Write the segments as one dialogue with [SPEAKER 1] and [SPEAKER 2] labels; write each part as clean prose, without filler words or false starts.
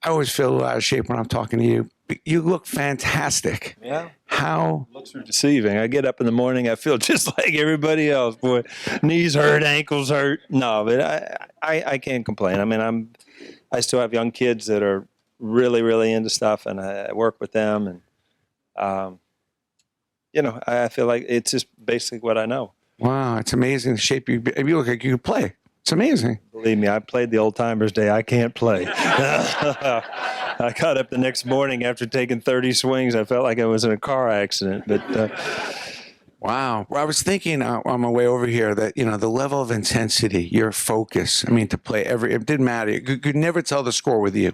[SPEAKER 1] always feel out of shape when I'm talking to you. You look fantastic.
[SPEAKER 2] Yeah.
[SPEAKER 1] How?
[SPEAKER 2] Looks are deceiving. I get up in the morning, I feel just like everybody else. Boy, knees hurt, ankles hurt. No, but I can't complain. I mean, I still have young kids that are really, really into stuff, and I work with them, and I feel like it's just basically what I know.
[SPEAKER 1] Wow, it's amazing the shape you look like you could play. It's amazing.
[SPEAKER 2] Believe me, I played the old timers day. I can't play. I got up the next morning after taking 30 swings. I felt like I was in a car accident. But
[SPEAKER 1] wow. Well, I was thinking on my way over here that, the level of intensity, your focus, to play it didn't matter. You could never tell the score with you.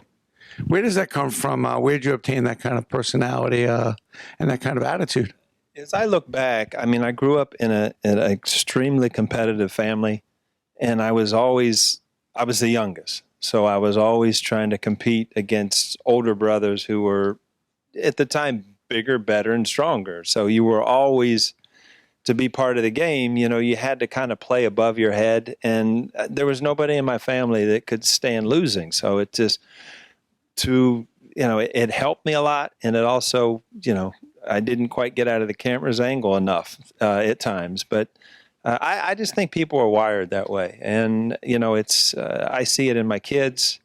[SPEAKER 1] Where does that come from? Where did you obtain that kind of personality and that kind of attitude?
[SPEAKER 2] As I look back, I grew up in an extremely competitive family, and I was the youngest. So I was always trying to compete against older brothers who were, at the time, bigger, better, and stronger. So you were always, to be part of the game, you had to kind of play above your head. And there was nobody in my family that could stand losing. So it just, it helped me a lot. And it also, I didn't quite get out of the camera's angle enough at times. But I just think people are wired that way. And, I see it in my kids.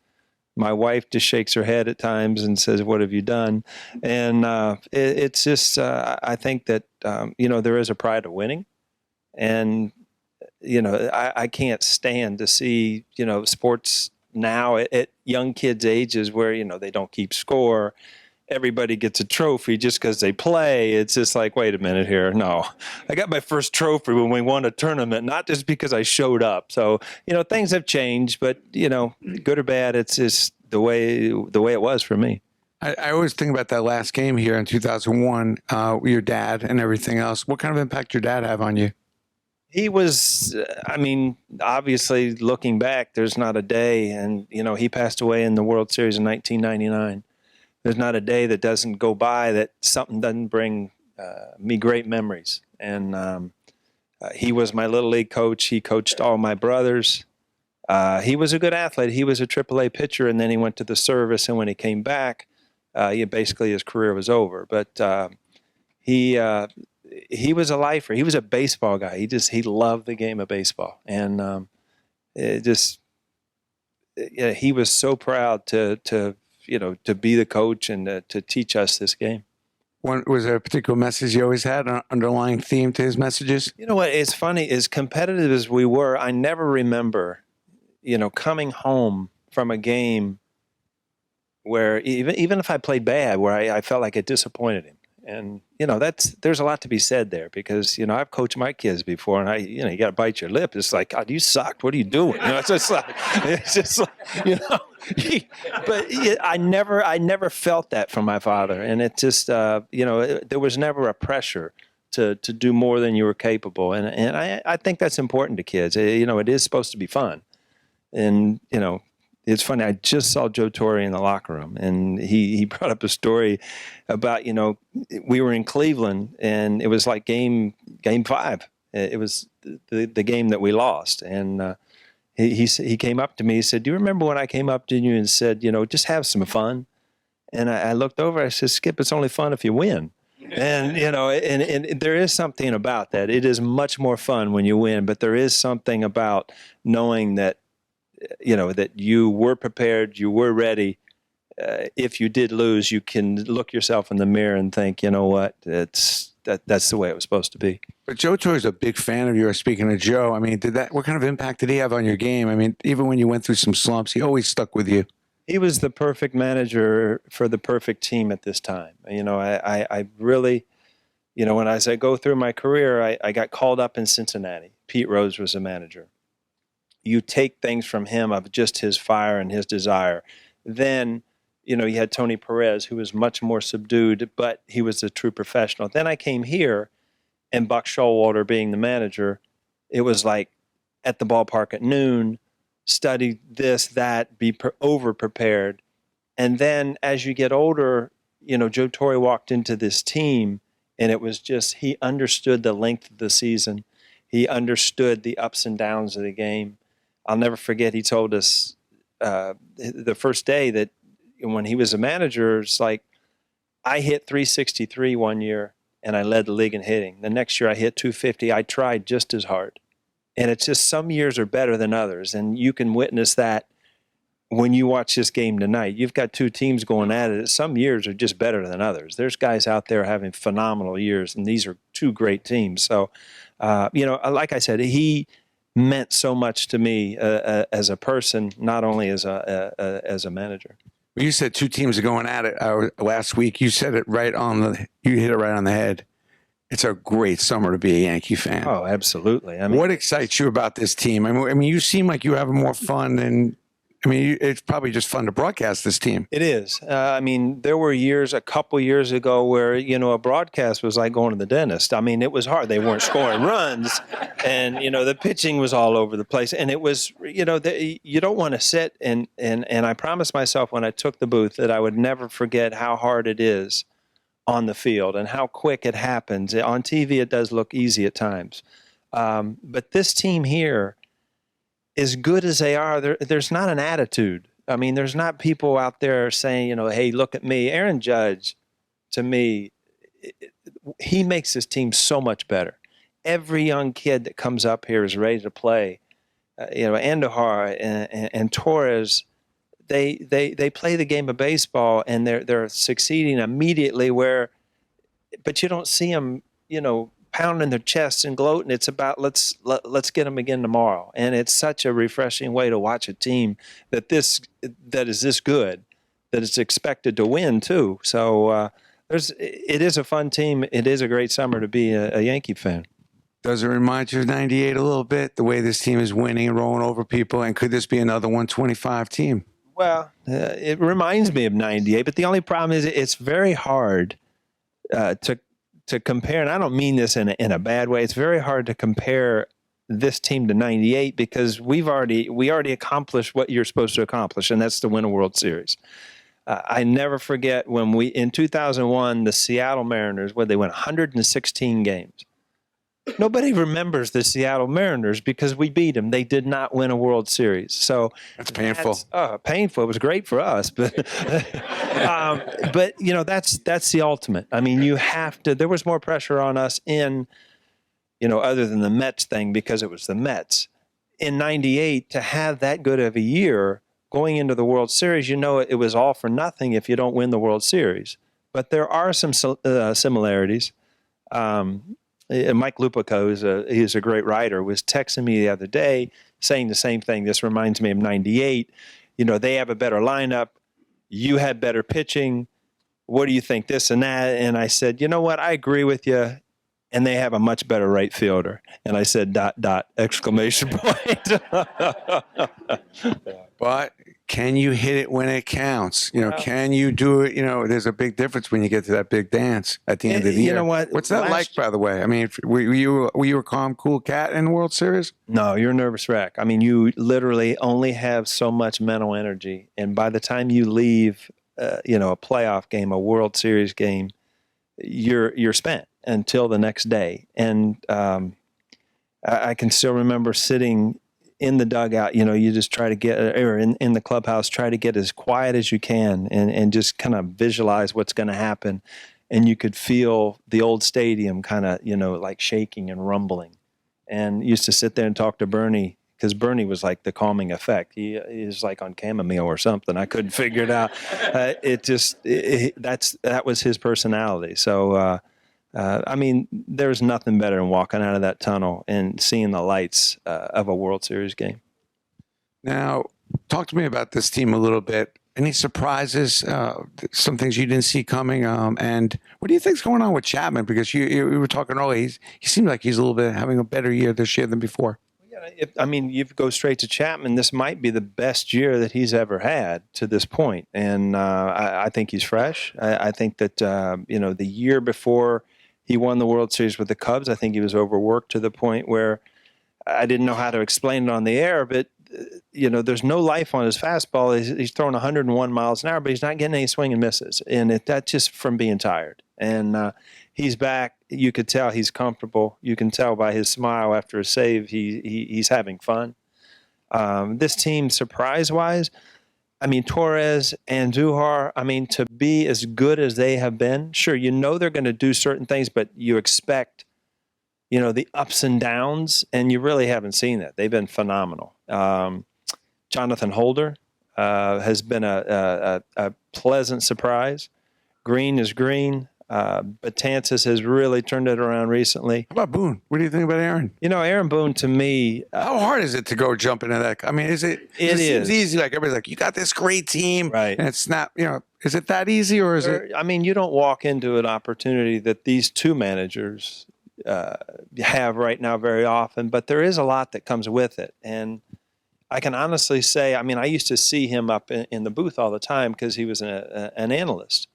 [SPEAKER 2] My wife just shakes her head at times and says, "What have you done?" And it's just, I think that, there is a pride of winning. And, I can't stand to see, sports now at young kids' ages where, they don't keep score. Everybody gets a trophy just because they play. It's just like, wait a minute here. No, I got my first trophy when we won a tournament, not just because I showed up. So, things have changed, but, good or bad, it's just the way it was for me.
[SPEAKER 1] I always think about that last game here in 2001, your dad and everything else. What kind of impact your dad have on you?
[SPEAKER 2] He was, obviously looking back, there's not a day, and, he passed away in the World Series in 1999. There's not a day that doesn't go by that something doesn't bring me great memories. And he was my little league coach. He coached all my brothers. He was a good athlete. He was a AAA pitcher, and then he went to the service. And when he came back, basically his career was over. But he was a lifer. He was a baseball guy. He loved the game of baseball, and he was so proud to be the coach and to teach us this game.
[SPEAKER 1] Was there a particular message you always had, an underlying theme to his messages?
[SPEAKER 2] You know what? It's funny. As competitive as we were, I never remember, coming home from a game where even if I played bad, where I felt like it disappointed him. And, there's a lot to be said there because, I've coached my kids before and you got to bite your lip. It's like, God, you sucked. What are you doing? It's just like, but I never felt that from my father. And it just, there was never a pressure to do more than you were capable. And I think that's important to kids. It is supposed to be fun. And, it's funny. I just saw Joe Torre in the locker room, and he brought up a story about, we were in Cleveland, and it was like game 5. It was the game that we lost, and he came up to me. He said, "Do you remember when I came up to you and said, just have some fun?" And I looked over. I said, "Skip, it's only fun if you win." And and there is something about that. It is much more fun when you win, but there is something about knowing that. That you were prepared, you were ready. If you did lose, you can look yourself in the mirror and think, you know what, that's the way it was supposed to be.
[SPEAKER 1] But Joe Torre is a big fan of yours. Speaking of Joe, what kind of impact did he have on your game? Even when you went through some slumps, he always stuck with you.
[SPEAKER 2] He was the perfect manager for the perfect team at this time. I really, as I go through my career, I got called up in Cincinnati. Pete Rose was the manager. You take things from him of just his fire and his desire. Then, you had Tony Perez, who was much more subdued, but he was a true professional. Then I came here, and Buck Showalter being the manager, it was like at the ballpark at noon, study this, that, be over-prepared. And then as you get older, Joe Torre walked into this team, and it was just, he understood the length of the season. He understood the ups and downs of the game. I'll never forget, he told us the first day that, when he was a manager, it's like I hit 363 one year and I led the league in hitting. The next year I hit 250. I tried just as hard. And it's just some years are better than others. And you can witness that when you watch this game tonight. You've got two teams going at it. Some years are just better than others. There's guys out there having phenomenal years, and these are two great teams. So, like I said, he meant so much to me as a person, not only as a manager.
[SPEAKER 1] Well, you said two teams are going at it last week. You said it you hit it right on the head. It's a great summer to be a Yankee fan.
[SPEAKER 2] Oh, absolutely. I mean,
[SPEAKER 1] what excites you about this team? I mean, you seem like you have more fun than. It's probably just fun to broadcast this team.
[SPEAKER 2] It is. There were a couple years ago where, a broadcast was like going to the dentist. I mean, it was hard. They weren't scoring runs and, the pitching was all over the place. And it was, you don't want to sit and I promised myself when I took the booth that I would never forget how hard it is on the field and how quick it happens. On TV, it does look easy at times. But this team here, as good as they are, there's not an attitude. I mean, there's not people out there saying, hey, look at me. Aaron Judge, to me, he makes this team so much better. Every young kid that comes up here is ready to play. Andujar and Torres, they play the game of baseball and they're succeeding immediately. But you don't see them, pounding their chests and gloating. It's about let's get them again tomorrow. And it's such a refreshing way to watch a team that is this good, that it's expected to win too. So it is a fun team. It is a great summer to be a Yankee fan.
[SPEAKER 1] Does it remind you of '98 a little bit, the way this team is winning and rolling over people? And could this be another 125 team?
[SPEAKER 2] Well, it reminds me of '98, but the only problem is it's very hard to compare, and I don't mean this in a bad way. It's very hard to compare this team to '98 because we already accomplished what you're supposed to accomplish, and that's to win a World Series. I never forget when in 2001, the Seattle Mariners, where they went 116 games. Nobody remembers the Seattle Mariners because we beat them. They did not win a World Series. So
[SPEAKER 1] that's painful.
[SPEAKER 2] Painful. It was great for us, but that's the ultimate. I mean, you have to. There was more pressure on us other than the Mets thing because it was the Mets. In '98, to have that good of a year going into the World Series, it was all for nothing if you don't win the World Series. But there are some similarities. Mike Lupico, he's a great writer, was texting me the other day saying the same thing. This reminds me of '98. They have a better lineup. You had better pitching. What do you think, this and that? And I said, you know what? I agree with you. And they have a much better right fielder. And I said, ... exclamation point.
[SPEAKER 1] But can you hit it when it counts? Can you do it? There's a big difference when you get to that big dance at the end of the year.
[SPEAKER 2] You know what?
[SPEAKER 1] What's that like, by the way? I mean, were you a calm, cool cat in the World Series?
[SPEAKER 2] No, you're a nervous wreck. I mean, you literally only have so much mental energy. And by the time you leave, a playoff game, a World Series game, you're spent until the next day. And I can still remember sitting in the dugout, you just try to get, or in the clubhouse, try to get as quiet as you can and just kind of visualize what's going to happen. And you could feel the old stadium kind of, like shaking and rumbling. And used to sit there and talk to Bernie because Bernie was like the calming effect. He was like on chamomile or something. I couldn't figure it out. That was his personality. So, there's nothing better than walking out of that tunnel and seeing the lights of a World Series game.
[SPEAKER 1] Now, talk to me about this team a little bit. Any surprises, some things you didn't see coming? And what do you think's going on with Chapman? Because you were talking earlier, he seems like he's a little bit having a better year this year than before.
[SPEAKER 2] You go straight to Chapman. This might be the best year that he's ever had to this point. And I think he's fresh. I think that, the year before he won the World Series with the Cubs, I think he was overworked to the point where I didn't know how to explain it on the air, but, there's no life on his fastball. He's throwing 101 miles an hour, but he's not getting any swing and misses. And that's just from being tired. And he's back. You could tell he's comfortable. You can tell by his smile after a save he's having fun. This team, surprise-wise, I mean, Torres and Zuhar, I mean, to be as good as they have been, sure, you know they're going to do certain things, but you expect, the ups and downs, and you really haven't seen that. They've been phenomenal. Jonathan Holder has been a pleasant surprise. Green is green. Betances has really turned it around recently.
[SPEAKER 1] How about Boone? What do you think about Aaron?
[SPEAKER 2] Aaron Boone, to me,
[SPEAKER 1] How hard is it to go jump into that? I mean, is it?
[SPEAKER 2] It
[SPEAKER 1] seems
[SPEAKER 2] is.
[SPEAKER 1] easy. Like everybody's like, you got this great team,
[SPEAKER 2] Right.
[SPEAKER 1] and it's not. Is it that easy, or is it?
[SPEAKER 2] I mean, you don't walk into an opportunity that these two managers have right now very often, but there is a lot that comes with it. And I can honestly say, I mean, I used to see him up in the booth all the time because he was an analyst.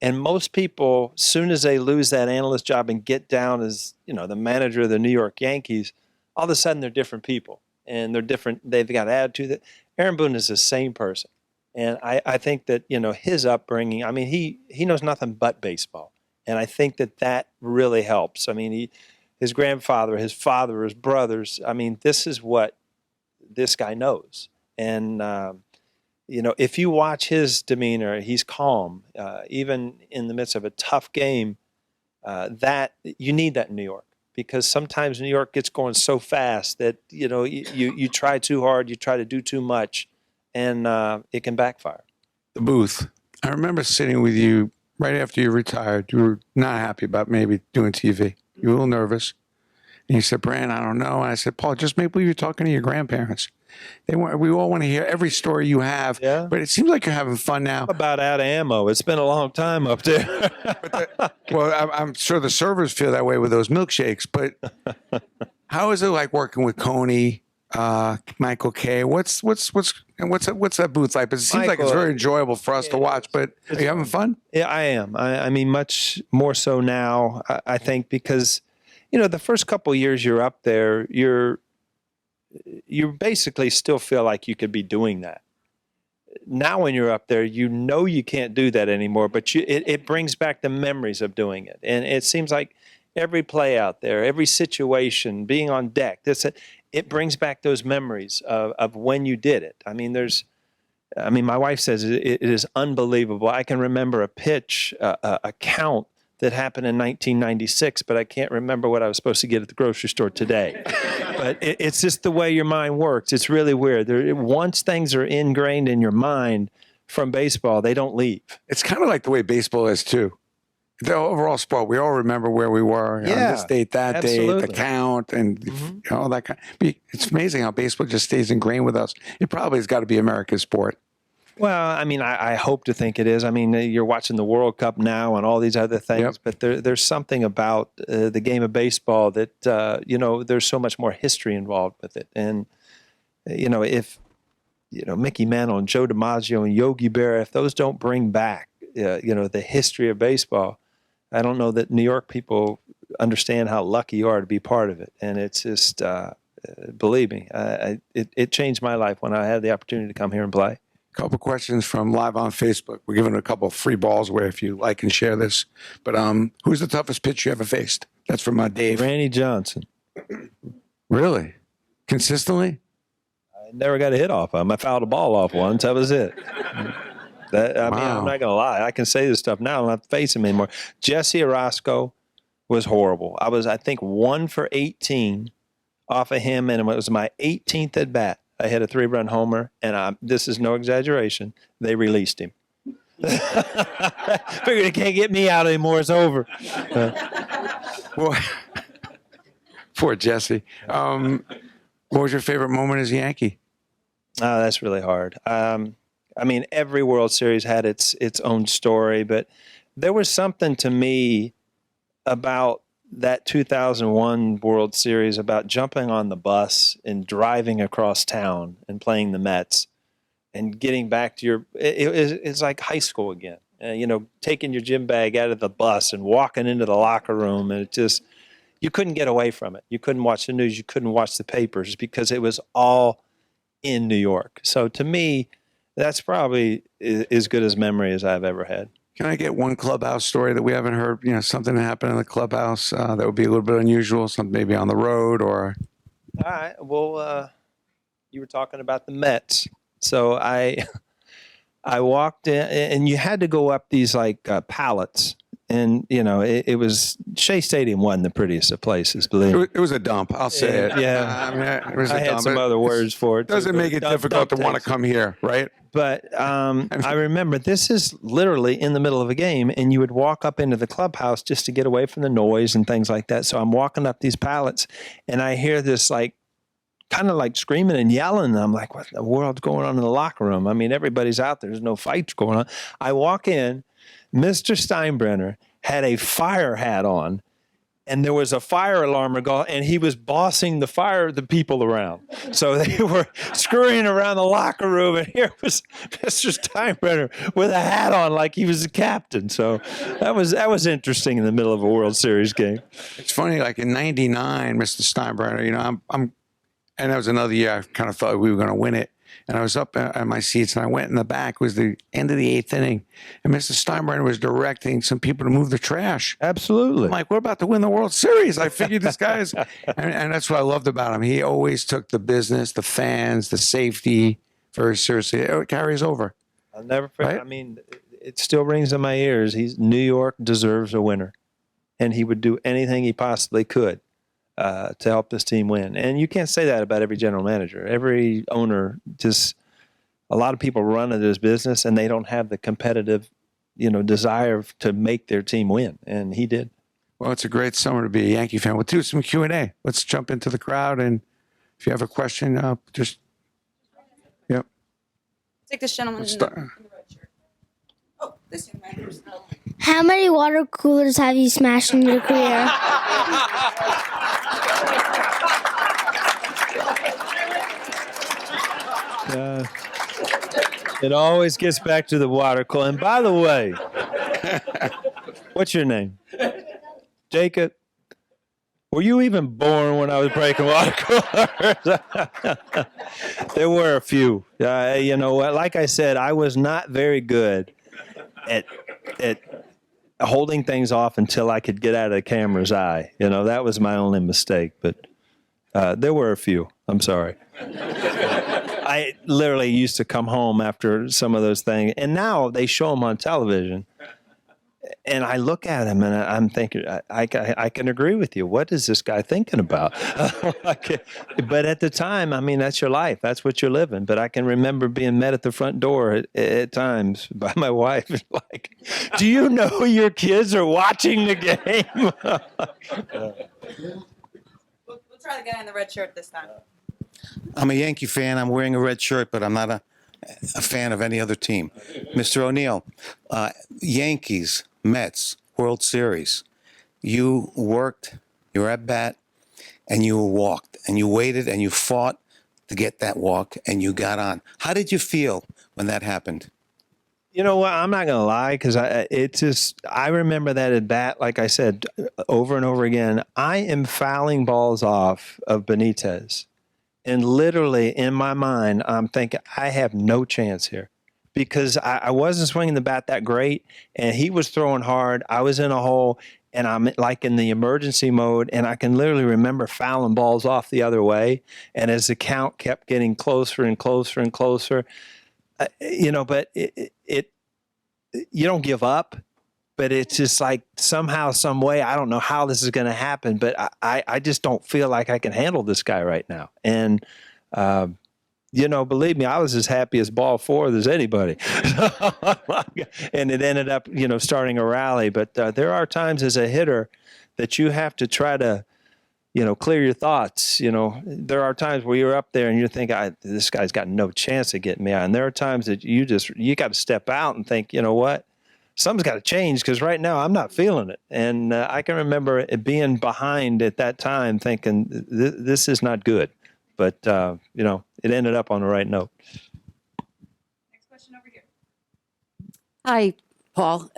[SPEAKER 2] And most people, as soon as they lose that analyst job and get down as, the manager of the New York Yankees, all of a sudden they're different people. And they're different. They've got attitude. That Aaron Boone is the same person. And I think that, his upbringing, I mean, he knows nothing but baseball. And I think that really helps. I mean, his grandfather, his father, his brothers, I mean, this is what this guy knows. And, if you watch his demeanor, he's calm, even in the midst of a tough game. That you need that in New York, because sometimes New York gets going so fast that you try too hard, you try to do too much, and it can backfire.
[SPEAKER 1] The booth. I remember sitting with you right after you retired. You were not happy about maybe doing TV. You were a little nervous. And you said, Brian, I don't know. And I said, Paul, just make believe you're talking to your grandparents. We all want to hear every story you have.
[SPEAKER 2] Yeah.
[SPEAKER 1] But it seems like you're having fun now.
[SPEAKER 2] About out of ammo. It's been a long time up there.
[SPEAKER 1] Well, I'm sure the servers feel that way with those milkshakes. But how is it like working with Coney, Michael Kay? What's that booth like? But it seems like it's very enjoyable for us to watch. But are you having fun?
[SPEAKER 2] Yeah, I am. I mean, much more so now, I think, because the first couple of years you're up there, you basically still feel like you could be doing that. Now when you're up there, you can't do that anymore, but it brings back the memories of doing it. And it seems like every play out there, every situation, being on deck, it brings back those memories of when you did it. I mean, my wife says it is unbelievable. I can remember a pitch, a count that happened in 1996, but I can't remember what I was supposed to get at the grocery store today. But it's just the way your mind works. It's really weird. Once things are ingrained in your mind from baseball, they don't leave.
[SPEAKER 1] It's kind of like the way baseball is too. The overall sport, we all remember where we were on this date, that
[SPEAKER 2] absolutely.
[SPEAKER 1] date, the count, and all that kind. It's amazing how baseball just stays ingrained with us. It probably has got to be America's sport.
[SPEAKER 2] Well, I mean, I hope to think it is. I mean, you're watching the World Cup now and all these other things, but there's something about the game of baseball that, there's so much more history involved with it. And, if, Mickey Mantle and Joe DiMaggio and Yogi Berra, if those don't bring back, the history of baseball, I don't know that New York people understand how lucky you are to be part of it. And it's just, believe me, it changed my life when I had the opportunity to come here and play.
[SPEAKER 1] Couple questions from live on Facebook. We're giving a couple of free balls away if you like and share this. But who's the toughest pitcher you ever faced? That's from Dave.
[SPEAKER 2] Randy Johnson.
[SPEAKER 1] Really? Consistently?
[SPEAKER 2] I never got a hit off him. I fouled a ball off once. That was it. I mean, I'm not going to lie. I can say this stuff now. I don't have to face him anymore. Jesse Orozco was horrible. I was, I think, 1 for 18 off of him, and it was my 18th at bat. I hit a 3-run homer, and this is no exaggeration. They released him. Figured they can't get me out anymore. It's over.
[SPEAKER 1] Well, poor Jesse. What was your favorite moment as a Yankee?
[SPEAKER 2] That's really hard. I mean, every World Series had its own story, but there was something to me about that 2001 World Series, about jumping on the bus and driving across town and playing the Mets and getting back to it's like high school again. Taking your gym bag out of the bus and walking into the locker room, and you couldn't get away from it. You couldn't watch the news. You couldn't watch the papers because it was all in New York. So to me, that's probably as good as memory as I've ever had.
[SPEAKER 1] Can I get one clubhouse story that we haven't heard? Something that happened in the clubhouse that would be a little bit unusual, something maybe on the road or.
[SPEAKER 2] All right. Well, you were talking about the Mets. So I walked in, and you had to go up these like pallets. And, you know, it was Shea Stadium wasn't the prettiest of places, believe me.
[SPEAKER 1] It was a dump. I'll say it.
[SPEAKER 2] Yeah.
[SPEAKER 1] I mean, it was a
[SPEAKER 2] I had
[SPEAKER 1] dump.
[SPEAKER 2] some other words for it.
[SPEAKER 1] Doesn't make it difficult to want to come here, right?
[SPEAKER 2] But I remember this is literally in the middle of a game, and you would walk up into the clubhouse just to get away from the noise and things like that. So I'm walking up these pallets, and I hear this like kind of like screaming and yelling. And I'm like, what in the world's going on in the locker room? I mean, everybody's out there. There's no fights going on. I walk in. Mr. Steinbrenner had a fire hat on, and there was a fire alarm going, and he was bossing the people around. So they were scurrying around the locker room, and here was Mr. Steinbrenner with a hat on like he was the captain. So that was interesting in the middle of a World Series game.
[SPEAKER 1] It's funny, like in '99, Mr. Steinbrenner, you know, and that was another year I kind of thought we were going to win it. And I was up at my seats, and I went in the back. It was the end of the 8th inning, and Mr. Steinbrenner was directing some people to move the trash.
[SPEAKER 2] Absolutely.
[SPEAKER 1] I'm like, we're about to win the World Series. I figured this guy's, and that's what I loved about him. He always took the business, the fans, the safety very seriously. It carries over.
[SPEAKER 2] I'll never forget.
[SPEAKER 1] Right?
[SPEAKER 2] I mean, it still rings in my ears. New York deserves a winner, and he would do anything he possibly could to help this team win. And you can't say that about every general manager. Every owner, just a lot of people run this business and they don't have the competitive, you know, desire to make their team win. And he did.
[SPEAKER 1] Well, it's a great summer to be a Yankee fan. We'll do some Q&A. Let's jump into the crowd. And if you have a question, just, yep.
[SPEAKER 3] Take this gentleman in the red shirt. Oh, this young man.
[SPEAKER 4] How many water coolers have you smashed in your career?
[SPEAKER 2] It always gets back to the water cooler. And by the way, what's your name? Jacob. Were you even born when I was breaking water coolers? There were a few. You know, like I said, I was not very good at holding things off until I could get out of the camera's eye. You know, that was my only mistake. But there were a few. I'm sorry. I literally used to come home after some of those things, and now they show them on television. And I look at him and I'm thinking, I can agree with you. What is this guy thinking about? But at the time, I mean, that's your life. That's what you're living. But I can remember being met at the front door at times by my wife. Like, do you know your kids are watching the game?
[SPEAKER 3] We'll try the guy in the red shirt this time.
[SPEAKER 5] I'm a Yankee fan. I'm wearing a red shirt, but I'm not a fan of any other team. Mr. O'Neill, Yankees, Mets, World Series. You worked, you were at bat, and you walked, and you waited, and you fought to get that walk, and you got on. How did you feel when that happened?
[SPEAKER 2] You know what? I'm not going to lie, because I remember that at bat, like I said, over and over again. I am fouling balls off of Benitez. And literally in my mind, I'm thinking, I have no chance here because I wasn't swinging the bat that great and he was throwing hard. I was in a hole and I'm like in the emergency mode and I can literally remember fouling balls off the other way. And as the count kept getting closer and closer and closer, you know, but you don't give up. But it's just like somehow, some way, I don't know how this is going to happen, but I just don't feel like I can handle this guy right now. And, you know, believe me, I was as happy as ball four as anybody. And it ended up, you know, starting a rally. But there are times as a hitter that you have to try to, you know, clear your thoughts. You know, there are times where you're up there and you think, this guy's got no chance of getting me out. And there are times that you got to step out and think, you know what? Something's got to change because right now I'm not feeling it. And I can remember it being behind at that time thinking this is not good. But, you know, it ended up on the right note.
[SPEAKER 3] Next question over here.
[SPEAKER 6] Hi, Paul.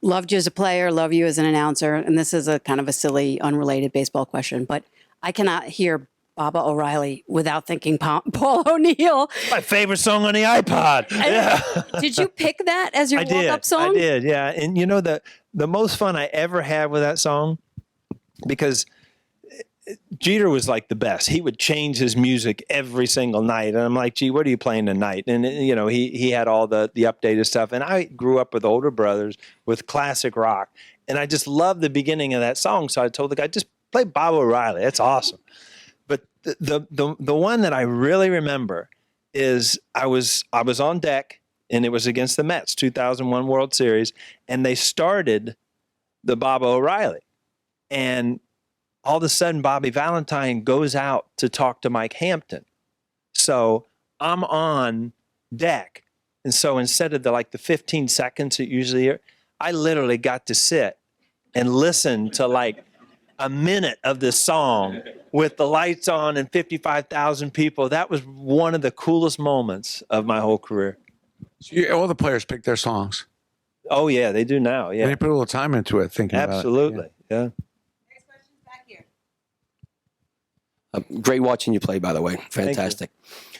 [SPEAKER 6] Loved you as a player, love you as an announcer. And this is a kind of a silly, unrelated baseball question, but I cannot hear Baba O'Reilly without thinking Paul O'Neill.
[SPEAKER 2] My favorite song on the iPod. Yeah.
[SPEAKER 6] Did you pick that as your walk-up song?
[SPEAKER 2] I did, yeah. And you know, the most fun I ever had with that song, because Jeter was like the best. He would change his music every single night. And I'm like, gee, what are you playing tonight? And, he had all the updated stuff. And I grew up with older brothers with classic rock. And I just loved the beginning of that song. So I told the guy, just play Bob O'Reilly. That's awesome. But the one that I really remember is I was on deck, and it was against the Mets, 2001 World Series. And they started the Bob O'Reilly. And all of a sudden, Bobby Valentine goes out to talk to Mike Hampton. So I'm on deck. And so instead of the 15 seconds it usually, I literally got to sit and listen to a minute of this song with the lights on and 55,000 people. That was one of the coolest moments of my whole career.
[SPEAKER 1] So all the players pick their songs.
[SPEAKER 2] Oh, yeah, they do now. Yeah,
[SPEAKER 1] And they put a little time into it, thinking
[SPEAKER 2] absolutely.
[SPEAKER 1] about it.
[SPEAKER 2] Yeah.
[SPEAKER 3] Next question's back here.
[SPEAKER 7] Great watching you play, by the way. Fantastic.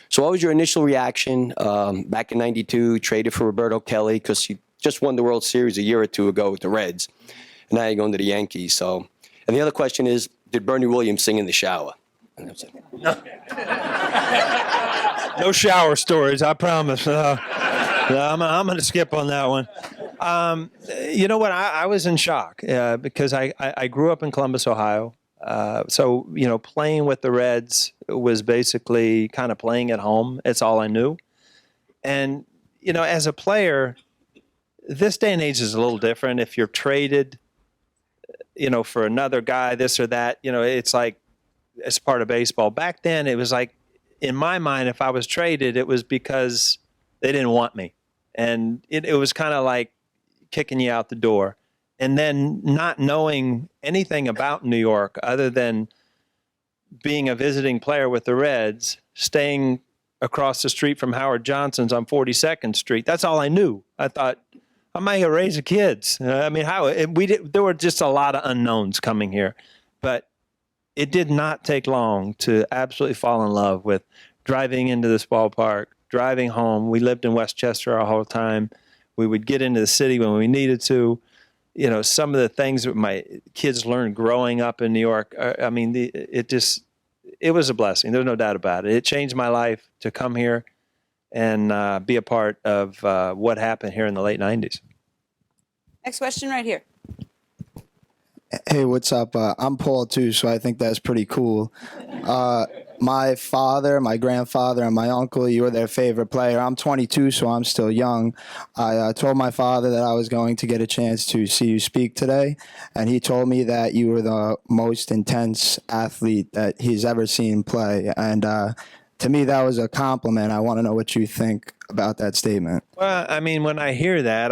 [SPEAKER 7] So what was your initial reaction back in '92, traded for Roberto Kelly because you just won the World Series a year or two ago with the Reds, and now you're going to the Yankees. So, and the other question is, did Bernie Williams sing in the shower? And that's it.
[SPEAKER 2] No shower stories, I promise. I'm going to skip on that one. You know what? I was in shock because I grew up in Columbus, Ohio. So, playing with the Reds was basically kind of playing at home. It's all I knew. And, as a player, this day and age is a little different. If you're traded, for another guy, this or that, it's like it's part of baseball. Back then, it was like, in my mind, if I was traded, it was because they didn't want me. And it was kind of like kicking you out the door. And then not knowing anything about New York other than being a visiting player with the Reds, staying across the street from Howard Johnson's on 42nd Street. That's all I knew. I thought, I might raise the kids. There were just a lot of unknowns coming here. But it did not take long to absolutely fall in love with driving into this ballpark, driving home. We lived in Westchester our whole time. We would get into the city when we needed to. Some of the things that my kids learned growing up in New York, it was a blessing. There's no doubt about it. It changed my life to come here and be a part of what happened here in the late 90s.
[SPEAKER 3] Next question right here.
[SPEAKER 8] Hey, what's up? I'm Paul too, so I think that's pretty cool. My father, my grandfather, and my uncle, you were their favorite player. I'm 22, so I'm still young. I told my father that I was going to get a chance to see you speak today, and he told me that you were the most intense athlete that he's ever seen play. And to me, that was a compliment. I want to know what you think about that statement.
[SPEAKER 2] Well, when I hear that,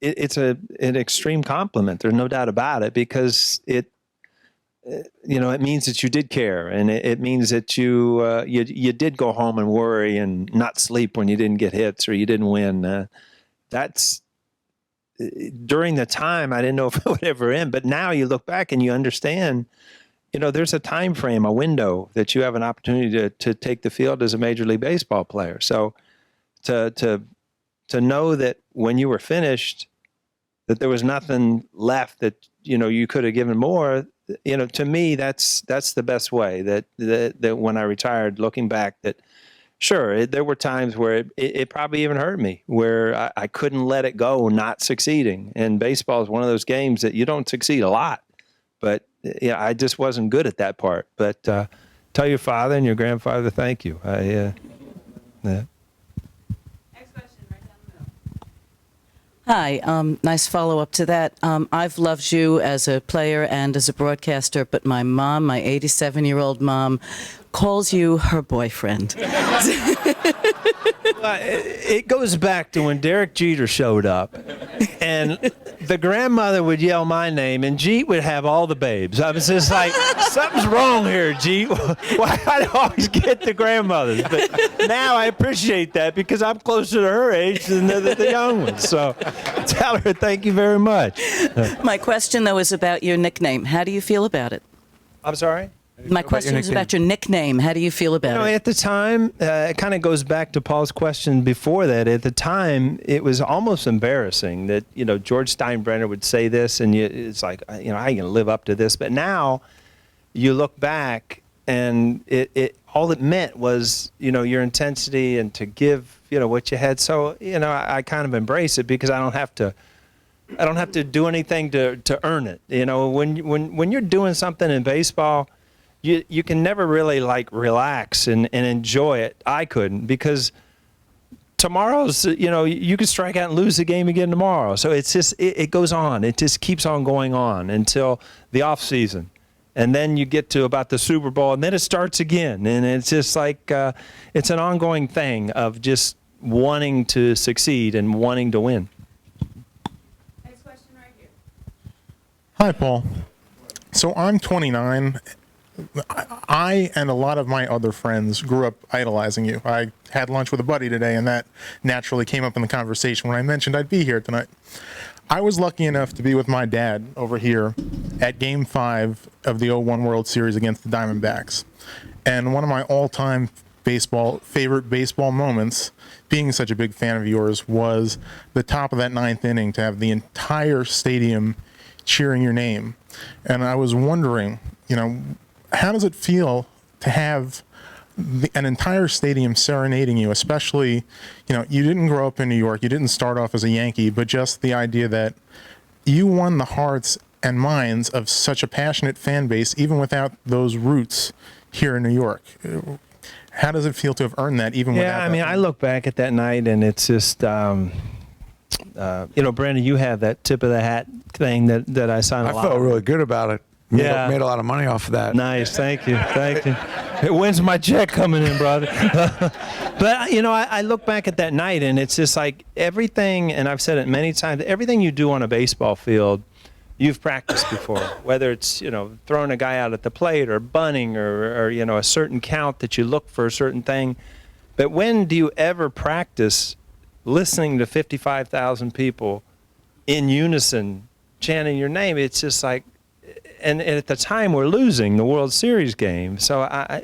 [SPEAKER 2] it's an extreme compliment. There's no doubt about it, because it means that you did care, and it means that you did go home and worry and not sleep when you didn't get hits or you didn't win. That's during the time I didn't know if it would ever end, but now you look back and you understand. There's a time frame, a window that you have an opportunity to take the field as a Major League Baseball player. So to know that when you were finished, that there was nothing left that you could have given more. To me, that's the best way. That when I retired, looking back, that sure there were times where it probably even hurt me, where I couldn't let it go, not succeeding. And baseball is one of those games that you don't succeed a lot, but I just wasn't good at that part. But tell your father and your grandfather thank you. Yeah.
[SPEAKER 9] Hi, nice follow-up to that. I've loved you as a player and as a broadcaster, but my mom, my 87-year-old mom, calls you her boyfriend.
[SPEAKER 2] It goes back to when Derek Jeter showed up, and the grandmother would yell my name, and Jeet would have all the babes. I was just like, something's wrong here, Jeet. Why I always get the grandmothers? But now I appreciate that because I'm closer to her age than the young ones. So tell her thank you very much.
[SPEAKER 9] My question, though, is about your nickname. How do you feel about it?
[SPEAKER 2] I'm sorry?
[SPEAKER 9] My question is about your nickname. How do you feel about it?
[SPEAKER 2] At the time, it kind of goes back to Paul's question before that. At the time, it was almost embarrassing that, George Steinbrenner would say this, and it's like, how are you going to live up to this? But now you look back, and it all it meant was, your intensity and to give, what you had. So, I kind of embrace it because I don't have to do anything to earn it. When you're doing something in baseball, you can never really relax and enjoy it. I couldn't, because tomorrow's, you could strike out and lose the game again tomorrow. So it's just, it goes on. It just keeps on going on until the off season. And then you get to about the Super Bowl, and then it starts again. And it's just like, it's an ongoing thing of just wanting to succeed and wanting to win.
[SPEAKER 3] Next question right here.
[SPEAKER 10] Hi, Paul. So I'm 29. I and a lot of my other friends grew up idolizing you. I had lunch with a buddy today, and that naturally came up in the conversation when I mentioned I'd be here tonight. I was lucky enough to be with my dad over here at Game 5 of the 01 World Series against the Diamondbacks. And one of my all-time favorite baseball moments, being such a big fan of yours, was the top of that ninth inning to have the entire stadium cheering your name. And I was wondering, how does it feel to have an entire stadium serenading you, especially, you didn't grow up in New York, you didn't start off as a Yankee, but just the idea that you won the hearts and minds of such a passionate fan base, even without those roots here in New York. How does it feel to have earned that, even without that?
[SPEAKER 2] I look back at that night, and it's just, Brandon, you have that tip of the hat thing that I signed a lot.
[SPEAKER 1] I felt really good about it. Made a lot of money off of that.
[SPEAKER 2] Nice, thank you. When's my check coming in, brother? But, I look back at that night, and it's just like everything, and I've said it many times, everything you do on a baseball field, you've practiced before. Whether it's, throwing a guy out at the plate or bunting or a certain count that you look for a certain thing. But when do you ever practice listening to 55,000 people in unison chanting your name? It's just like, and at the time we're losing the World Series game. So I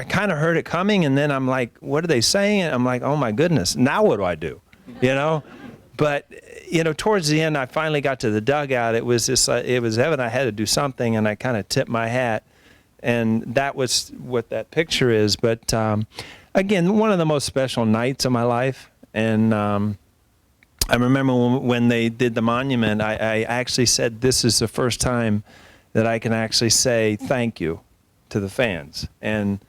[SPEAKER 2] kind of heard it coming, and then I'm like, what are they saying? And I'm like, oh my goodness, now what do I do? But towards the end, I finally got to the dugout. It was just, it was evident I had to do something, and I kind of tipped my hat, and that was what that picture is. But again, one of the most special nights of my life, and I remember when they did the monument, I actually said, this is the first time that I can actually say thank you to the fans. And,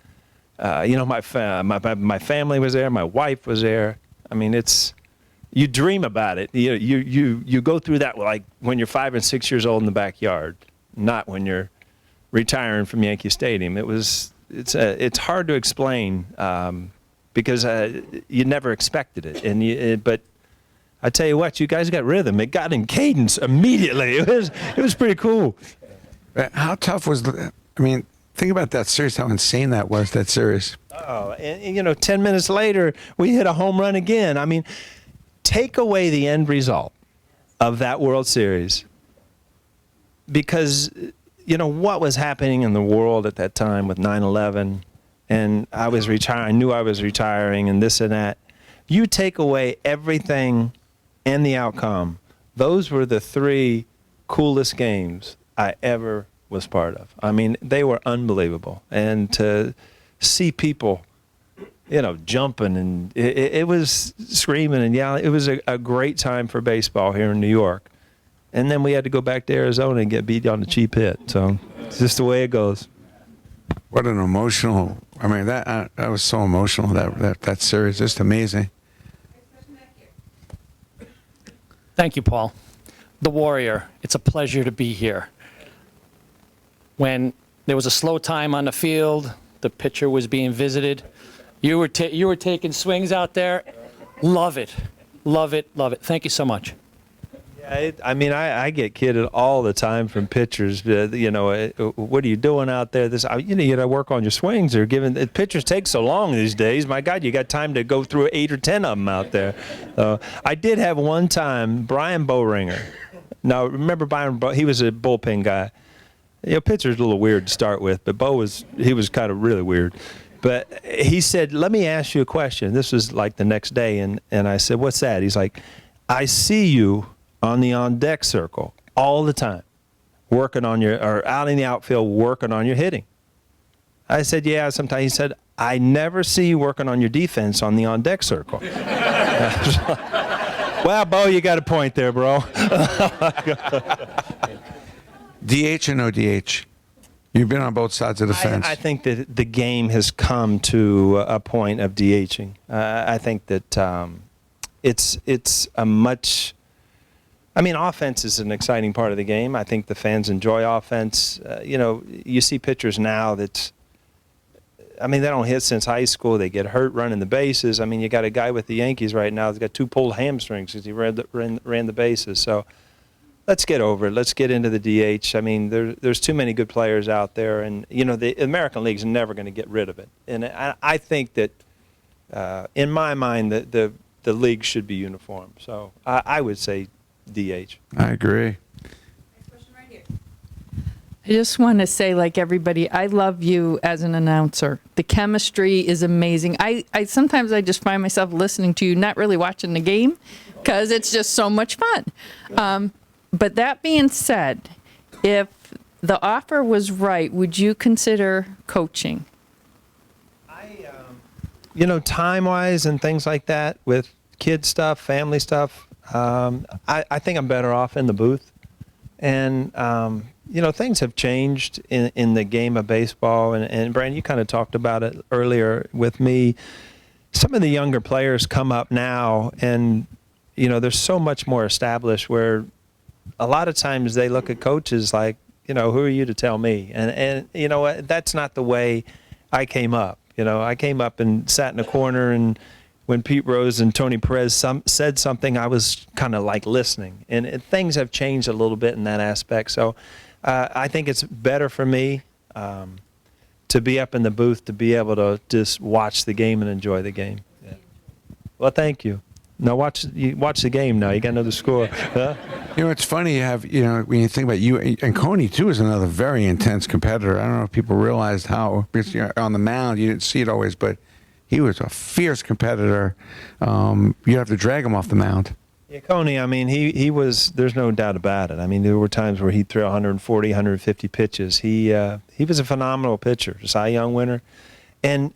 [SPEAKER 2] my family was there, my wife was there. I mean, you dream about it. You go through that like when you're 5 and 6 years old in the backyard, not when you're retiring from Yankee Stadium. It's hard to explain because you never expected it. But I tell you what, you guys got rhythm. It got in cadence immediately. It was pretty cool.
[SPEAKER 1] How tough was think about that series, how insane that was, that series.
[SPEAKER 2] Oh, and 10 minutes later, we hit a home run again. I mean, take away the end result of that World Series, because, what was happening in the world at that time with 9/11, and I was retiring, I knew I was retiring, and this and that. You take away everything and the outcome. Those were the 3 coolest games I ever was part of. I mean, they were unbelievable. And to see people, jumping, and it was screaming and yelling. It was a great time for baseball here in New York. And then we had to go back to Arizona and get beat on the cheap hit. So it's just the way it goes.
[SPEAKER 1] What an emotional, that was so emotional, that series, just amazing.
[SPEAKER 11] Thank you, Paul. The Warrior, it's a pleasure to be here. When there was a slow time on the field, the pitcher was being visited, you were taking swings out there. Love it. Love it. Love it. Thank you so much.
[SPEAKER 2] Yeah, I get kidded all the time from pitchers. What are you doing out there? You got to work on your swings. Pitchers take so long these days. My God, you got time to go through 8 or 10 of them out there. I did have one time Brian Boehringer. Now remember Brian? He was a bullpen guy. pitcher's a little weird to start with, but Bo was kind of really weird. But he said, let me ask you a question. This was like the next day, and I said, what's that? He's like, I see you on the on-deck circle all the time, working on or out in the outfield working on your hitting. I said, yeah, sometimes. He said, I never see you working on your defense on the on-deck circle. Well, Bo, you got a point there, bro.
[SPEAKER 1] DH or no DH? You've been on both sides of the fence.
[SPEAKER 2] I think that the game has come to a point of DHing. I think that it's a much. I mean, offense is an exciting part of the game. I think the fans enjoy offense. You see pitchers now that's. I mean, they don't hit since high school. They get hurt running the bases. I mean, you got a guy with the Yankees right now that's got 2 pulled hamstrings because he ran the bases. So let's get over it. Let's get into the DH. I mean, there's too many good players out there, and the American League's never going to get rid of it. And I think that, in my mind, the league should be uniform. So I would say DH.
[SPEAKER 1] I agree.
[SPEAKER 12] I just want to say, like everybody, I love you as an announcer. The chemistry is amazing. I sometimes I just find myself listening to you, not really watching the game, because it's just so much fun. But that being said, if the offer was right, would you consider coaching?
[SPEAKER 2] Time-wise and things like that, with kid stuff, family stuff, I think I'm better off in the booth. And things have changed in the game of baseball. And Brandon, you kind of talked about it earlier with me. Some of the younger players come up now, and, they're so much more established where a lot of times they look at coaches like, who are you to tell me? And you know what? That's not the way I came up. I came up and sat in a corner, and when Pete Rose and Tony Perez said something, I was kind of like listening. And things have changed a little bit in that aspect. So I think it's better for me to be up in the booth, to be able to just watch the game and enjoy the game. Yeah. Well, thank you. Now watch the game now. You got to know the score. Huh?
[SPEAKER 1] It's funny you have, when you think about you, and Coney, too, is another very intense competitor. I don't know if people realized how, because, on the mound, you didn't see it always, but he was a fierce competitor. You have to drag him off the mound.
[SPEAKER 2] Yeah, Coney, I mean, he was, there's no doubt about it. I mean, there were times where he'd throw 140, 150 pitches. He was a phenomenal pitcher, Cy Young winner. And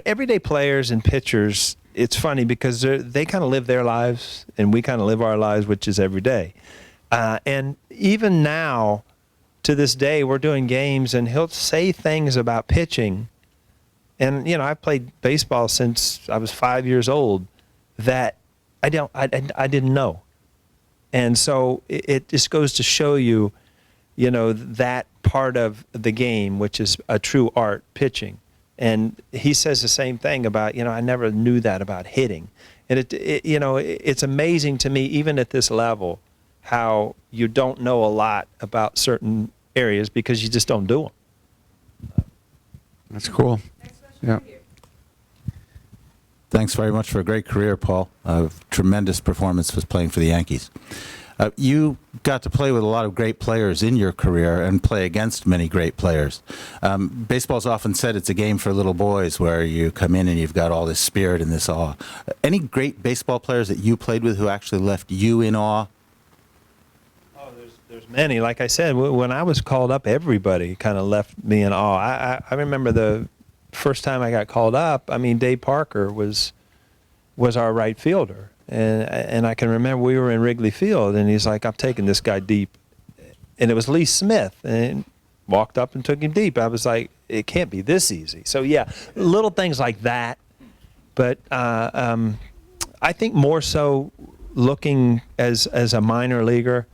[SPEAKER 2] everyday players and pitchers, it's funny because they kind of live their lives and we kind of live our lives, which is every day. And even now, to this day, we're doing games and he'll say things about pitching. And, I've played baseball since I was 5 years old that I didn't know. And so it just goes to show you, that part of the game, which is a true art, pitching. And he says the same thing about, I never knew that about hitting. And it's amazing to me, even at this level, how you don't know a lot about certain areas because you just don't do them.
[SPEAKER 1] That's cool. Yeah.
[SPEAKER 13] Thanks very much for a great career, Paul. Tremendous performance was playing for the Yankees. You got to play with a lot of great players in your career and play against many great players. Baseball's often said it's a game for little boys where you come in and you've got all this spirit and this awe. Any great baseball players that you played with who actually left you in awe?
[SPEAKER 2] Oh, there's many. Like I said, when I was called up, everybody kind of left me in awe. I remember the first time I got called up, Dave Parker was our right fielder. And I can remember we were in Wrigley Field, and he's like, I'm taking this guy deep. And it was Lee Smith, and walked up and took him deep. I was like, it can't be this easy. So, yeah, little things like that. But I think more so looking as a minor leaguer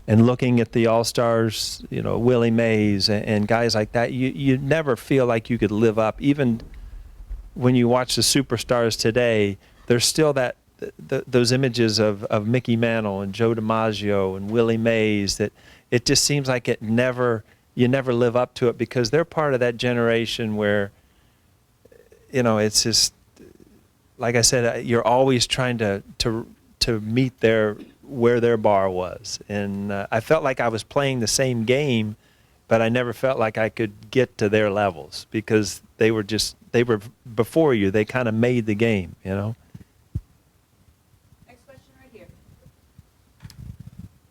[SPEAKER 2] and looking at the All-Stars, Willie Mays and guys like that, you never feel like you could live up. Even when you watch the superstars today, there's still those images of Mickey Mantle and Joe DiMaggio and Willie Mays that it just seems like you never live up to it because they're part of that generation where, it's just, like I said, you're always trying to meet their where their bar was. And I felt like I was playing the same game, but I never felt like I could get to their levels because they were before you. They kind of made the game, you know.
[SPEAKER 3] Next question right here.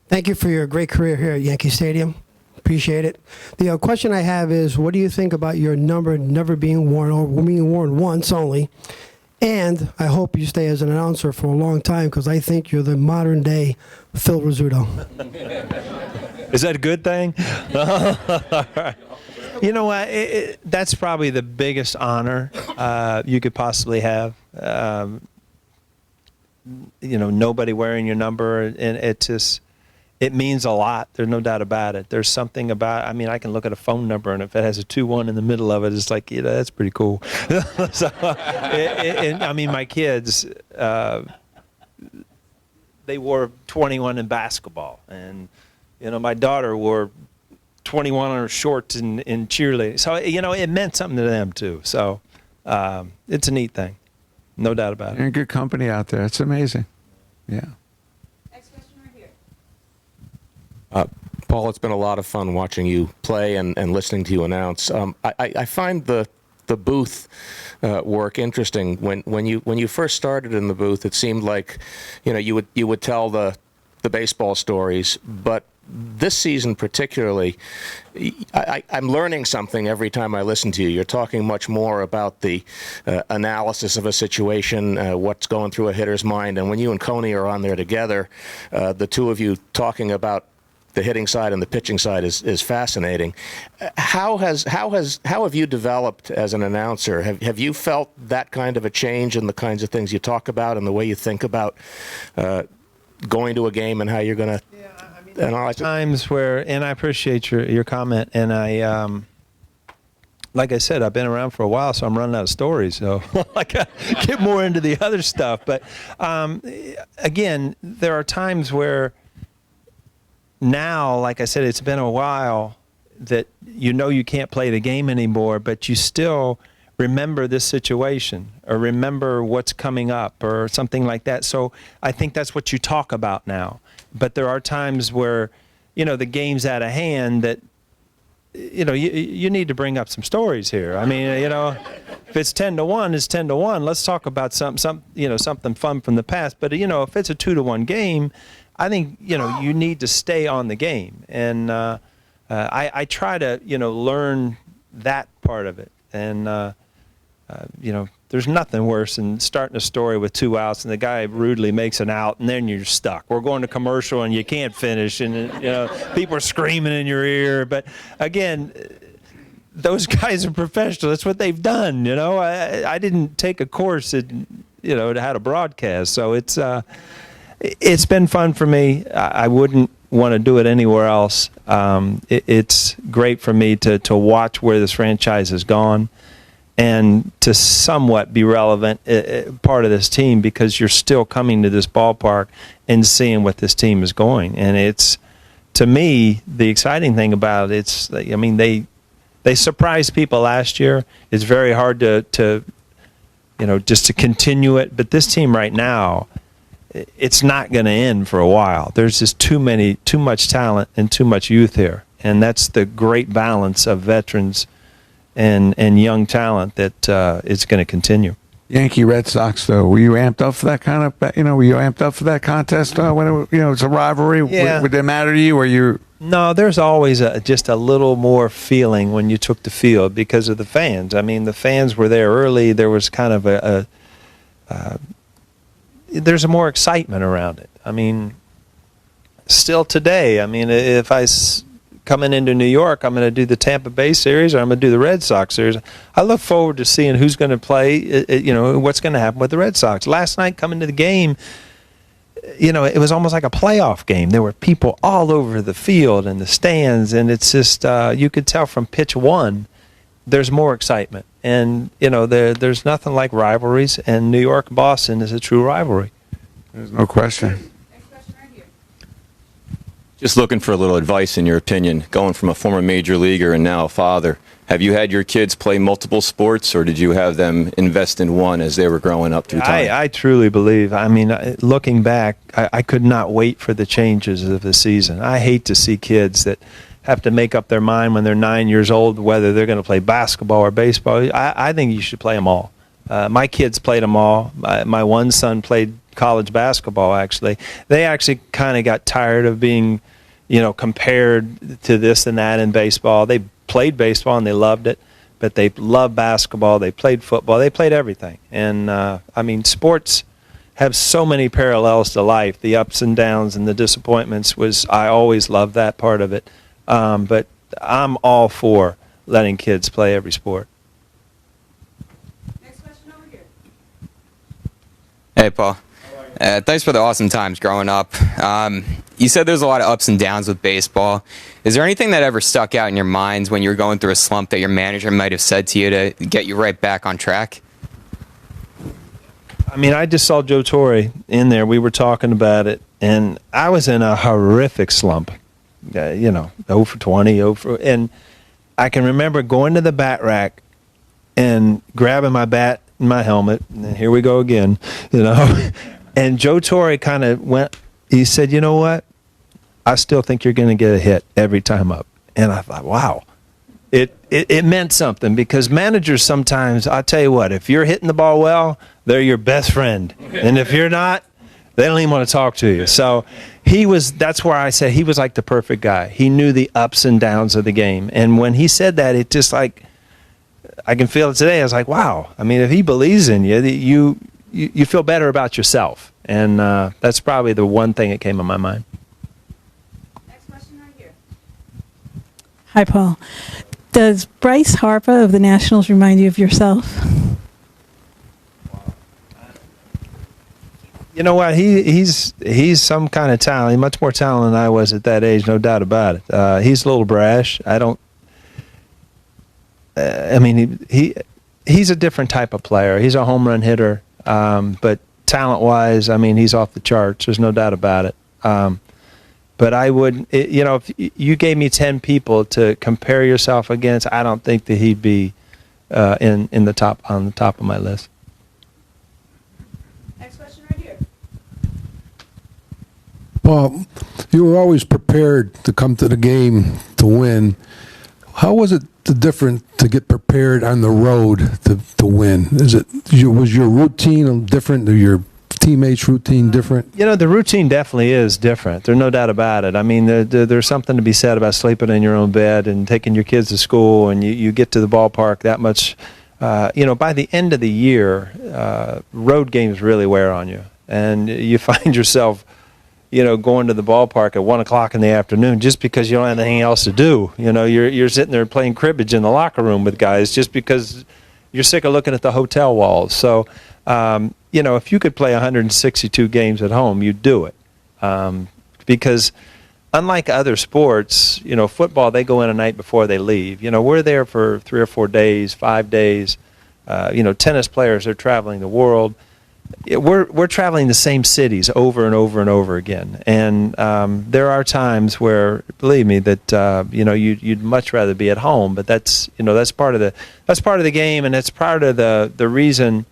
[SPEAKER 14] Thank you for your great career here at Yankee Stadium. Appreciate it. The question I have is, what do you think about your number never being worn or being worn once only? And I hope you stay as an announcer for a long time because I think you're the modern day Phil Rizzuto.
[SPEAKER 2] Is that a good thing? You know what? That's probably the biggest honor you could possibly have. You know, nobody wearing your number, and it means a lot. There's no doubt about it. There's something about, I mean, I can look at a phone number, and if it has a 2-1 in the middle of it, it's like, you know, that's pretty cool. So, I mean, my kids, they wore 21 in basketball, and, you know, my daughter wore 21 on her shorts in cheerleading. So, you know, it meant something to them, too. So it's a neat thing. No doubt about it.
[SPEAKER 1] You're in good company out there. It's amazing. Yeah.
[SPEAKER 15] Paul, it's been a lot of fun watching you play and listening to you announce. I find the booth work interesting. When you first started in the booth, it seemed like, you know, you would tell the baseball stories, but this season particularly, I'm learning something every time I listen to you. You're talking much more about the analysis of a situation, what's going through a hitter's mind, and when you and Coney are on there together, the two of you talking about the hitting side and the pitching side is fascinating. How have you developed as an announcer? Have you felt that kind of a change in the kinds of things you talk about and the way you think about going to a game and how you're going to analyze it?
[SPEAKER 2] Times where, and I appreciate your comment, and I like I said, I've been around for a while, so I'm running out of stories. So I got to get more into the other stuff. But again, there are times where now, like I said, it's been a while that you know you can't play the game anymore, but you still remember this situation or remember what's coming up or something like that. So I think that's what you talk about now. But there are times where, you know, the game's out of hand that, you know, you need to bring up some stories here. I mean, you know, if it's 10-1, it's 10-1. Let's talk about something fun from the past. But, you know, if it's a 2-1 game, I think, you know, you need to stay on the game. And I try to, you know, learn that part of it. And, you know, there's nothing worse than starting a story with 2 outs and the guy rudely makes an out and then you're stuck. We're going to commercial and you can't finish and, you know, people are screaming in your ear. But, again, those guys are professional. That's what they've done, you know. I didn't take a course at, you know, how to broadcast. So it's been fun for me. I wouldn't want to do it anywhere else. It's great for me to watch where this franchise has gone and to somewhat be relevant part of this team because you're still coming to this ballpark and seeing what this team is going. And it's, to me, the exciting thing about it, I mean, they surprised people last year. It's very hard to you know, just to continue it. But this team right now, it's not going to end for a while. There's just too much talent and too much youth here. And that's the great balance of veterans and young talent that is going to continue.
[SPEAKER 1] Yankee Red Sox, though, were you amped up for that kind of, you know, were you amped up for that contest when it, you know, it's a rivalry?
[SPEAKER 2] Yeah.
[SPEAKER 1] Would it matter to you or you?
[SPEAKER 2] No, there's always just a little more feeling when you took the field because of the fans. I mean, the fans were there early. There was kind of there's more excitement around it. I mean, still today, I mean, if coming into New York, I'm going to do the Tampa Bay series or I'm going to do the Red Sox series. I look forward to seeing who's going to play, you know, what's going to happen with the Red Sox. Last night, coming to the game, you know, it was almost like a playoff game. There were people all over the field and the stands, and it's just, you could tell from pitch one, there's more excitement. And, you know, there's nothing like rivalries, and New York-Boston is a true rivalry.
[SPEAKER 1] There's no question.
[SPEAKER 16] Just looking for a little advice in your opinion, going from a former major leaguer and now a father. Have you had your kids play multiple sports, or did you have them invest in one as they were growing up through time?
[SPEAKER 2] I truly believe. I mean, looking back, I could not wait for the changes of the season. I hate to see kids that have to make up their mind when they're 9 years old whether they're going to play basketball or baseball. I think you should play them all. My kids played them all. My one son played college basketball, actually. They actually kind of got tired of being, compared to this and that in baseball. They played baseball and they loved it, but they loved basketball. They played football. They played everything. And, sports have so many parallels to life. The ups and downs and the disappointments I always loved that part of it. But I'm all for letting kids play every sport.
[SPEAKER 3] Next question over here.
[SPEAKER 17] Hey, Paul. Thanks for the awesome times growing up. You said there's a lot of ups and downs with baseball. Is there anything that ever stuck out in your minds when you were going through a slump that your manager might have said to you to get you right back on track?
[SPEAKER 2] I mean, I just saw Joe Torre in there. We were talking about it, and I was in a horrific slump. 0 for 20, and I can remember going to the bat rack and grabbing my bat and my helmet, and here we go again, And Joe Torre kind of went, he said, you know what? I still think you're going to get a hit every time up. And I thought, wow. It meant something, because managers sometimes, I'll tell you what, if you're hitting the ball well, they're your best friend. And if you're not, they don't even want to talk to you. So that's where I said he was like the perfect guy. He knew the ups and downs of the game. And when he said that, it just like, I can feel it today. I was like, wow. I mean, if he believes in you, you feel better about yourself. And that's probably the one thing that came in my mind.
[SPEAKER 3] Next question right here.
[SPEAKER 18] Hi, Paul. Does Bryce Harper of the Nationals remind you of yourself?
[SPEAKER 2] You know what? He's some kind of talent. He's much more talent than I was at that age, no doubt about it. He's a little brash. He's a different type of player. He's a home run hitter, but talent-wise, he's off the charts. There's no doubt about it. But I would, if you gave me 10 people to compare yourself against, I don't think that he'd be on the top of my list.
[SPEAKER 3] Next question right here.
[SPEAKER 19] Paul, you were always prepared to come to the game to win. How was it different to get prepared on the road to win? Was your routine different? Or your teammates' routine different?
[SPEAKER 2] The routine definitely is different. There's no doubt about it. I mean, there's something to be said about sleeping in your own bed and taking your kids to school, and you get to the ballpark that much. By the end of the year, road games really wear on you, and you find yourself, going to the ballpark at 1 o'clock in the afternoon just because you don't have anything else to do. You're sitting there playing cribbage in the locker room with guys just because you're sick of looking at the hotel walls. So, if you could play 162 games at home, you'd do it. Because unlike other sports, football, they go in a night before they leave. We're there for 3 or 4 days, 5 days. Tennis players, they're traveling the world. We're traveling the same cities over and over and over again. And there are times where, believe me, that you'd much rather be at home. But that's part of the game, and that's part of the reason.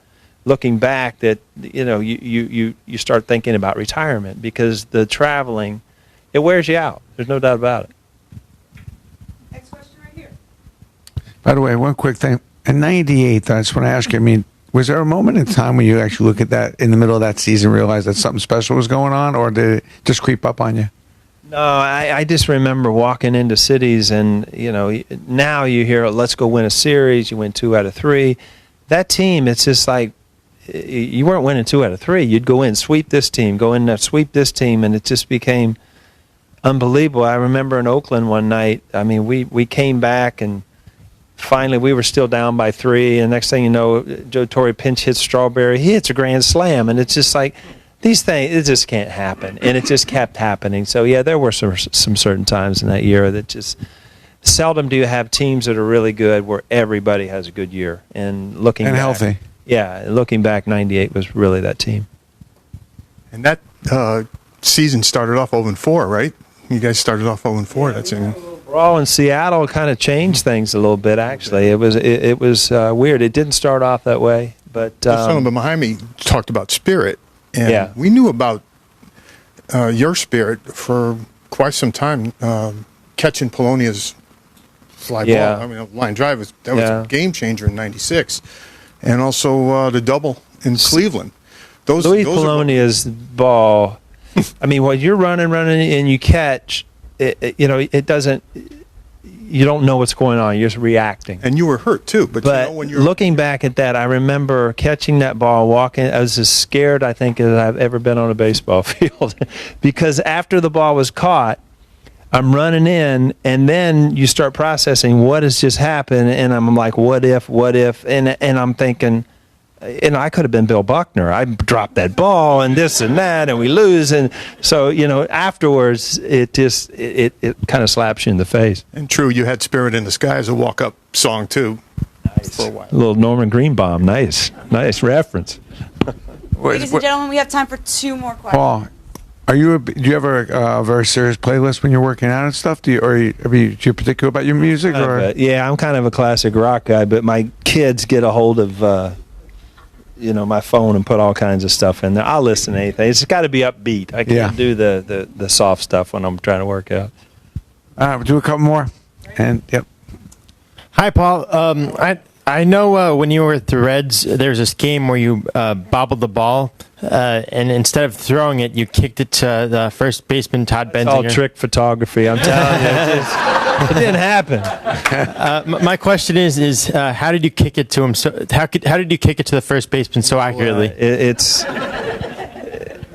[SPEAKER 2] Looking back, that you start thinking about retirement, because the traveling, it wears you out. There's no doubt about it.
[SPEAKER 3] Next question right here.
[SPEAKER 1] By the way, one quick thing. In '98, I just want to ask you, was there a moment in time when you actually look at that in the middle of that season, realize that something special was going on, or did it just creep up on you?
[SPEAKER 2] No, I just remember walking into cities, and now you hear, let's go win a series. You win 2 out of 3. That team, it's just like, you weren't winning 2 out of 3. You'd go in, sweep this team, go in there, sweep this team, and it just became unbelievable. I remember in Oakland one night, we came back, and finally we were still down by 3, and next thing you know, Joe Torre pinch hits Strawberry. He hits a grand slam, and it's just like, these things, it just can't happen, and it just kept happening. So, yeah, there were some certain times in that year that just, seldom do you have teams that are really good where everybody has a good year. And looking back,
[SPEAKER 1] healthy.
[SPEAKER 2] Yeah, looking back, '98 was really that team.
[SPEAKER 10] And that season started off 0-4, right? You guys started off 0-4. That's in.
[SPEAKER 2] Overall in Seattle kind of changed things a little bit. Actually, it was weird. It didn't start off that way, but
[SPEAKER 10] Someone behind me talked about spirit, and
[SPEAKER 2] Yeah.
[SPEAKER 10] we knew about your spirit for quite some time. Catching Polonia's fly
[SPEAKER 2] Yeah.
[SPEAKER 10] ball, I mean, a line drive was
[SPEAKER 2] Yeah.
[SPEAKER 10] a game changer in '96, and also the double in Cleveland. Those
[SPEAKER 2] Louis
[SPEAKER 10] are
[SPEAKER 2] Polonia's ball. I mean, when you're running and you catch, it doesn't. You don't know what's going on. You're just reacting.
[SPEAKER 10] And you were hurt too, but you know, when you're
[SPEAKER 2] looking back at that, I remember catching that ball, walking. I was as scared, I think, as I've ever been on a baseball field, because after the ball was caught, I'm running in, and then you start processing what has just happened, and I'm like, what if, and I'm thinking, and I could have been Bill Buckner. I dropped that ball and this and that, and we lose, and so afterwards it just it kind of slaps you in the face.
[SPEAKER 10] and true, you had Spirit in the Sky as a walk-up song too. Nice. For a while.
[SPEAKER 2] A little Norman Greenbaum, nice reference.
[SPEAKER 3] Ladies and gentlemen, we have time for 2 more questions.
[SPEAKER 1] Paul, do you have a very serious playlist when you're working out and stuff? Do you particular about your music or?
[SPEAKER 2] Yeah, I'm kind of a classic rock guy, but my kids get a hold of my phone and put all kinds of stuff in there. I'll listen to anything. It's got to be upbeat. I can't do the soft stuff when I'm trying to work out.
[SPEAKER 1] We'll do a couple more. And yep.
[SPEAKER 20] Hi, Paul. I know when you were with the Reds, there's this game where you bobbled the ball, and instead of throwing it, you kicked it to the first baseman, Todd Benzinger.
[SPEAKER 2] All trick photography, I'm telling you. It didn't happen.
[SPEAKER 20] My question is how did you kick it to him? How did you kick it to the first baseman so accurately?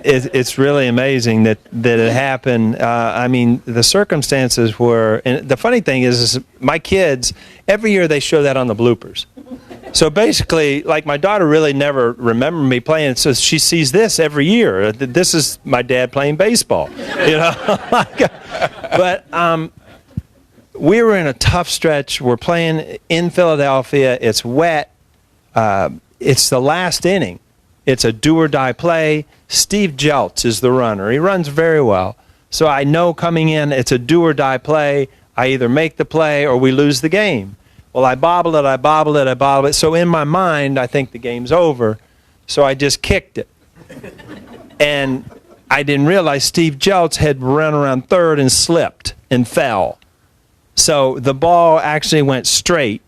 [SPEAKER 2] It's really amazing that it happened. I mean, the circumstances were, and the funny thing is my kids, every year they show that on the bloopers. So basically, like my daughter really never remembered me playing, so she sees this every year. This is my dad playing baseball, But we were in a tough stretch. We're playing in Philadelphia. It's wet. It's the last inning. It's a do-or-die play. Steve Jeltz is the runner. He runs very well. So I know coming in, it's a do-or-die play. I either make the play or we lose the game. Well, I bobbled it. So in my mind, I think the game's over. So I just kicked it. And I didn't realize Steve Jeltz had run around third and slipped and fell. So the ball actually went straight.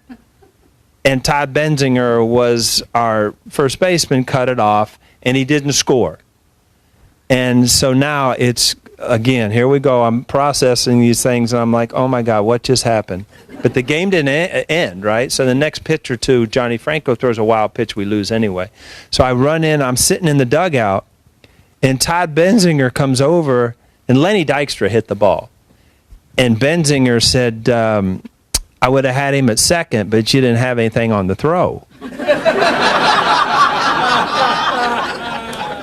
[SPEAKER 2] And Todd Benzinger was our first baseman, cut it off, and he didn't score. And so now it's, again, here we go. I'm processing these things, and I'm like, oh, my God, what just happened? But the game didn't end, right? So the next pitch or two, Johnny Franco throws a wild pitch. We lose anyway. So I run in. I'm sitting in the dugout, and Todd Benzinger comes over, and Lenny Dykstra hit the ball. And Benzinger said, I would have had him at second, but you didn't have anything on the throw.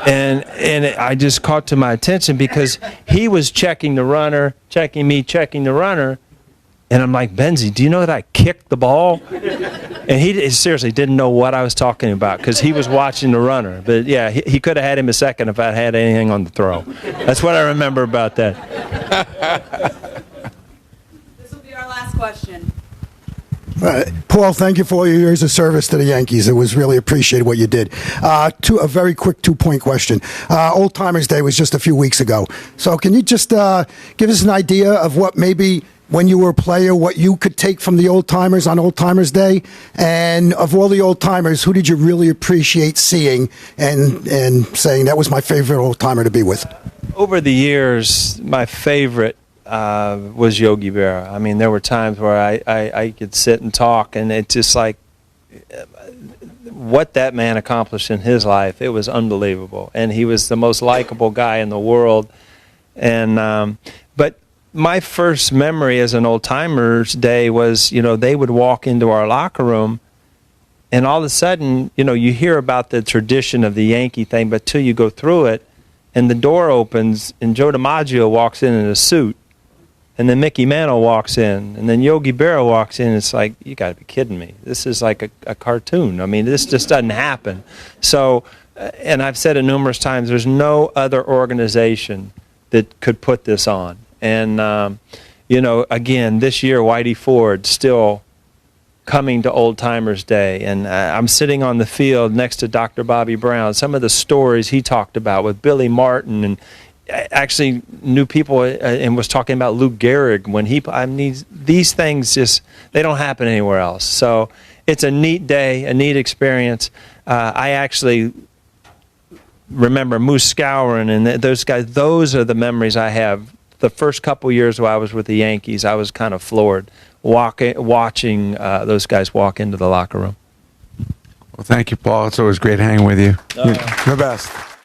[SPEAKER 2] And I just caught to my attention because he was checking the runner, checking me, checking the runner. And I'm like, Benzie, do you know that I kicked the ball? And he seriously didn't know what I was talking about because he was watching the runner. But yeah, he could have had him a second if I had anything on the throw. That's what I remember about that.
[SPEAKER 3] This will be our last question.
[SPEAKER 21] Paul, thank you for all your years of service to the Yankees. It was really appreciated what you did. A very quick 2-point question. Old Timers Day was just a few weeks ago. So can you just give us an idea of what maybe when you were a player, what you could take from the old timers on Old Timers Day? And of all the old timers, who did you really appreciate seeing and saying that was my favorite old timer to be with?
[SPEAKER 2] Over the years, my favorite was Yogi Berra. I mean, there were times where I could sit and talk, and it's just like what that man accomplished in his life. It was unbelievable, and he was the most likable guy in the world. And but my first memory as an Old Timers Day was, they would walk into our locker room, and all of a sudden, you hear about the tradition of the Yankee thing, but till you go through it, and the door opens, and Joe DiMaggio walks in a suit. And then Mickey Mantle walks in, and then Yogi Berra walks in. It's like, you got to be kidding me. This is like a cartoon. I mean, this just doesn't happen. So, and I've said it numerous times, there's no other organization that could put this on. And, you know, again, this year, Whitey Ford still coming to Old Timers Day. And I'm sitting on the field next to Dr. Bobby Brown. Some of the stories he talked about with Billy Martin, and actually knew people and was talking about Lou Gehrig when these things just, they don't happen anywhere else. So it's a neat day, a neat experience. I actually remember Moose Scourin and those guys. Those are the memories I have. The first couple years while I was with the Yankees, I was kind of floored watching those guys walk into the locker room.
[SPEAKER 1] Well, thank you, Paul. It's always great hanging with you. You're the best.